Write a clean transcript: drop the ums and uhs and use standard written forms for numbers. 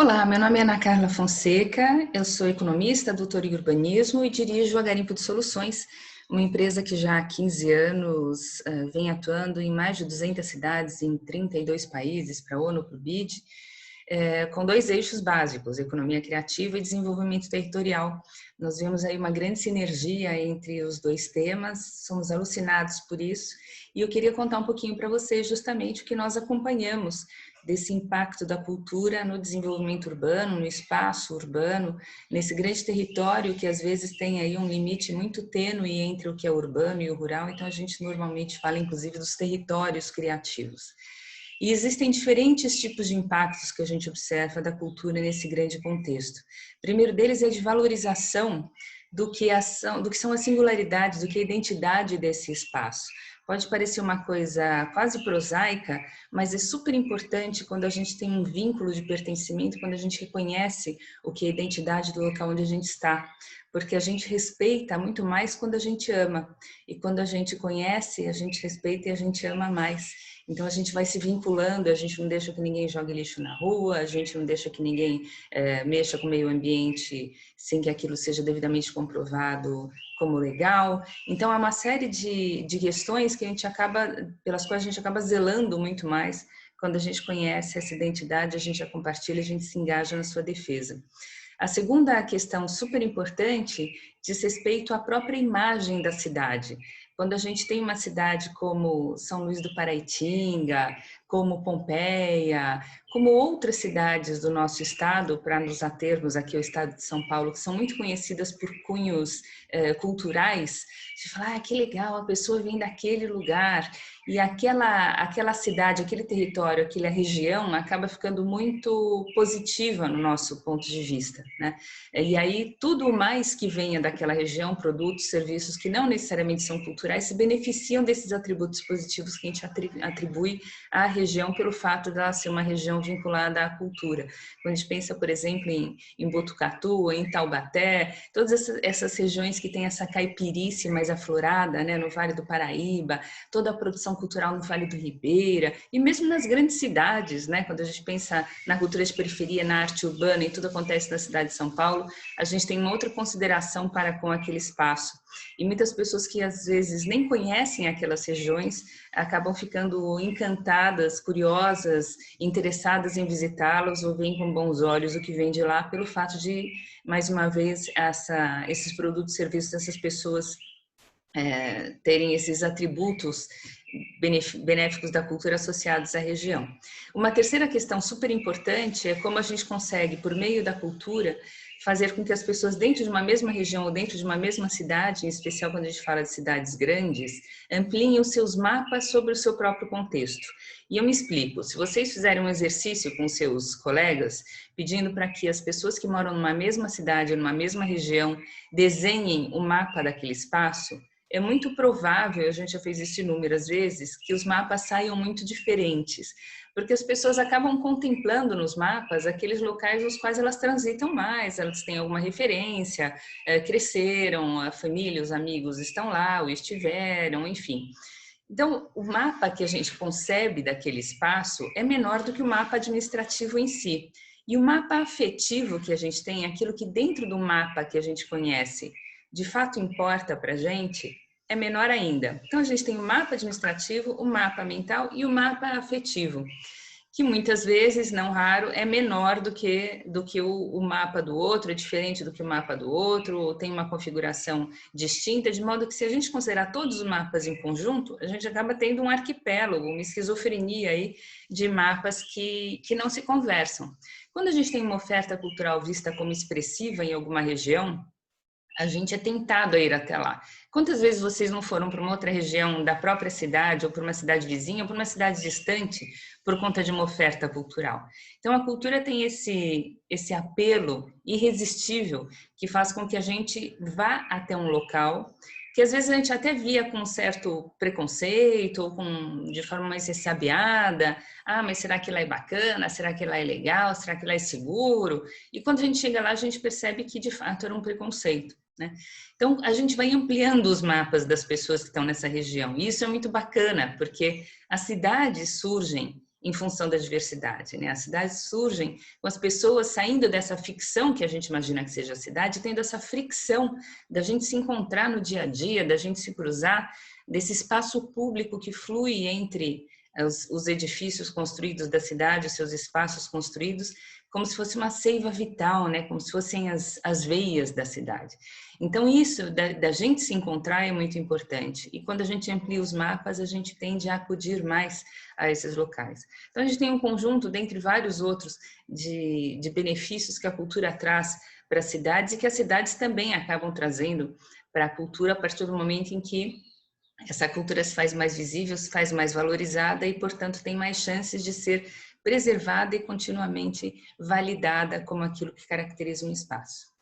Olá, meu nome é Ana Carla Fonseca, eu sou economista, doutora em urbanismo e dirijo a Garimpo de Soluções, uma empresa que já há 15 anos vem atuando em mais de 200 cidades em 32 países, para a ONU, para o BID, com dois eixos básicos, economia criativa e desenvolvimento territorial. Nós vemos aí uma grande sinergia entre os dois temas, somos alucinados por isso, e eu queria contar um pouquinho para vocês justamente o que nós acompanhamos desse impacto da cultura no desenvolvimento urbano, no espaço urbano, nesse grande território que às vezes tem aí um limite muito tênue entre o que é urbano e o rural, então a gente normalmente fala inclusive dos territórios criativos. E existem diferentes tipos de impactos que a gente observa da cultura nesse grande contexto. O primeiro deles é de valorização do que são as singularidades, do que é a identidade desse espaço. Pode parecer uma coisa quase prosaica, mas é super importante quando a gente tem um vínculo de pertencimento, quando a gente reconhece o que é a identidade do local onde a gente está, porque a gente respeita muito mais quando a gente ama, e quando a gente conhece, a gente respeita e a gente ama mais. Então a gente vai se vinculando, a gente não deixa que ninguém jogue lixo na rua, a gente não deixa que ninguém mexa com o meio ambiente sem que aquilo seja devidamente comprovado como legal. Então há uma série de questões que pelas quais a gente acaba zelando muito mais quando a gente conhece essa identidade, a gente a compartilha, a gente se engaja na sua defesa. A segunda questão super importante diz respeito à própria imagem da cidade. Quando a gente tem uma cidade como São Luís do Paraitinga, como Pompeia, como outras cidades do nosso estado, para nos atermos aqui ao estado de São Paulo, que são muito conhecidas por cunhos culturais, de falar, que legal, a pessoa vem daquele lugar, e aquela cidade, aquele território, aquela região acaba ficando muito positiva no nosso ponto de vista, né? E aí tudo mais que venha daquela região, produtos, serviços que não necessariamente são culturais, se beneficiam desses atributos positivos que a gente atribui à região pelo fato dela ser uma região vinculada à cultura. Quando a gente pensa, por exemplo, em Botucatu, em Taubaté, todas essas regiões que têm essa caipirice mais aflorada, né, no Vale do Paraíba, toda a produção cultural no Vale do Ribeira, e mesmo nas grandes cidades, né, quando a gente pensa na cultura de periferia, na arte urbana, e tudo acontece na cidade de São Paulo, a gente tem uma outra consideração para com aquele espaço. E muitas pessoas que às vezes nem conhecem aquelas regiões acabam ficando encantadas, curiosas, interessadas em visitá-los ou veem com bons olhos o que vem de lá pelo fato de, mais uma vez, esses produtos e serviços dessas pessoas terem esses atributos benéficos da cultura associados à região. Uma terceira questão super importante é como a gente consegue, por meio da cultura, fazer com que as pessoas dentro de uma mesma região ou dentro de uma mesma cidade, em especial quando a gente fala de cidades grandes, ampliem os seus mapas sobre o seu próprio contexto. E eu me explico, se vocês fizerem um exercício com seus colegas, pedindo para que as pessoas que moram numa mesma cidade, numa mesma região, desenhem o mapa daquele espaço, é muito provável, a gente já fez isso inúmeras vezes, que os mapas saiam muito diferentes, porque as pessoas acabam contemplando nos mapas aqueles locais nos quais elas transitam mais, elas têm alguma referência, cresceram, a família, os amigos estão lá, ou estiveram, enfim. Então, o mapa que a gente concebe daquele espaço é menor do que o mapa administrativo em si. E o mapa afetivo que a gente tem, aquilo que dentro do mapa que a gente conhece, de fato importa para a gente, é menor ainda. Então, a gente tem o mapa administrativo, o mapa mental e o mapa afetivo, que muitas vezes, não raro, é menor do que o mapa do outro, é diferente do que o mapa do outro, ou tem uma configuração distinta, de modo que se a gente considerar todos os mapas em conjunto, a gente acaba tendo um arquipélago, uma esquizofrenia aí de mapas que não se conversam. Quando a gente tem uma oferta cultural vista como expressiva em alguma região, a gente é tentado a ir até lá. Quantas vezes vocês não foram para uma outra região da própria cidade, ou para uma cidade vizinha, ou para uma cidade distante, por conta de uma oferta cultural? Então, a cultura tem esse apelo irresistível que faz com que a gente vá até um local que às vezes a gente até via com um certo preconceito, ou de forma mais ressabiada. Mas será que lá é bacana? Será que lá é legal? Será que lá é seguro? E quando a gente chega lá, a gente percebe que de fato era um preconceito, né? Então, a gente vai ampliando os mapas das pessoas que estão nessa região. E isso é muito bacana, porque as cidades surgem em função da diversidade, né? As cidades surgem com as pessoas saindo dessa ficção que a gente imagina que seja a cidade, tendo essa fricção da gente se encontrar no dia a dia, da gente se cruzar, desse espaço público que flui entre os edifícios construídos da cidade, os seus espaços construídos, como se fosse uma seiva vital, né? Como se fossem as veias da cidade. Então, isso da gente se encontrar é muito importante. E quando a gente amplia os mapas, a gente tende a acudir mais a esses locais. Então, a gente tem um conjunto, dentre vários outros, de benefícios que a cultura traz para as cidades e que as cidades também acabam trazendo para a cultura a partir do momento em que essa cultura se faz mais visível, se faz mais valorizada e, portanto, tem mais chances de ser preservada e continuamente validada como aquilo que caracteriza um espaço.